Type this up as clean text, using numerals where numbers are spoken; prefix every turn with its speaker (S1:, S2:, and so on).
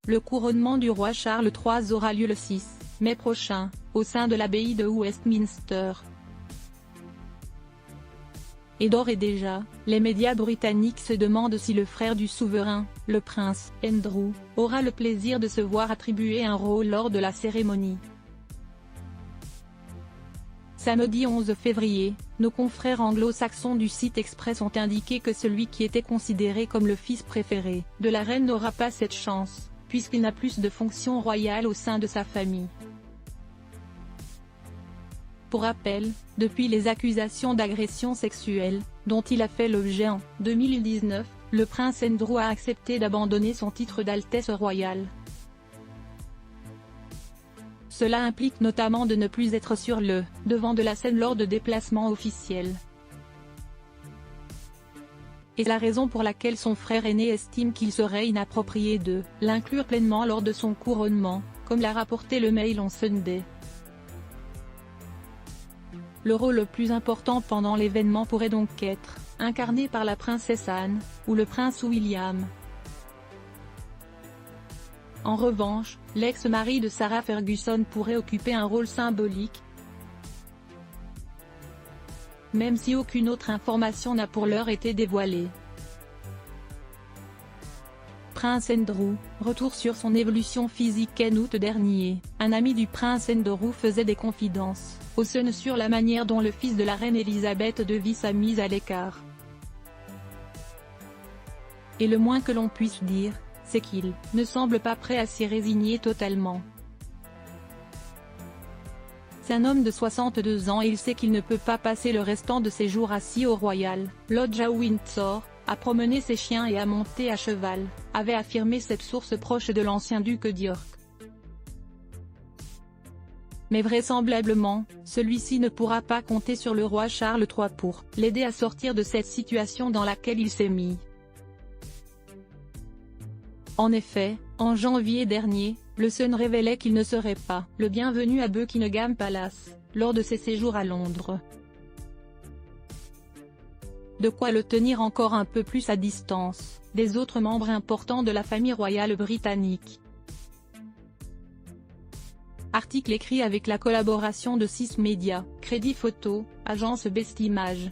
S1: le couronnement du roi Charles III aura lieu le 6 mai prochain, au sein de l'abbaye de Westminster. Et d'ores et déjà, les médias britanniques se demandent si le frère du souverain, le prince Andrew, aura le plaisir de se voir attribuer un rôle lors de la cérémonie. Samedi 11 février, nos confrères anglo-saxons du site Express ont indiqué que celui qui était considéré comme le fils préféré de la reine n'aura pas cette chance, puisqu'il n'a plus de fonction royale au sein de sa famille. Pour rappel, depuis les accusations d'agression sexuelle, dont il a fait l'objet en 2019, le prince Andrew a accepté d'abandonner son titre d'Altesse royale. Cela implique notamment de ne plus être sur le devant de la scène lors de déplacements officiels. Et c'est la raison pour laquelle son frère aîné estime qu'il serait inapproprié de l'inclure pleinement lors de son couronnement, comme l'a rapporté le Mail on Sunday. Le rôle le plus important pendant l'événement pourrait donc être incarné par la princesse Anne, ou le prince William. En revanche, l'ex-mari de Sarah Ferguson pourrait occuper un rôle symbolique, même si aucune autre information n'a pour l'heure été dévoilée. Prince Andrew, retour sur son évolution physique. En août dernier, un ami du prince Andrew faisait des confidences au Sun sur la manière dont le fils de la reine Elisabeth II sa mise à l'écart. Et le moins que l'on puisse dire, c'est qu'il ne semble pas prêt à s'y résigner totalement. C'est un homme de 62 ans et il sait qu'il ne peut pas passer le restant de ses jours assis au Royal Lodge à Windsor, à promener ses chiens et à monter à cheval, avait affirmé cette source proche de l'ancien duc d'York. Mais vraisemblablement, celui-ci ne pourra pas compter sur le roi Charles III pour l'aider à sortir de cette situation dans laquelle il s'est mis. En effet, en janvier dernier, le Sun révélait qu'il ne serait pas le bienvenu à Buckingham Palace, lors de ses séjours à Londres. De quoi le tenir encore un peu plus à distance des autres membres importants de la famille royale britannique. Article écrit avec la collaboration de 6 médias, Crédit Photo, Agence Best Images.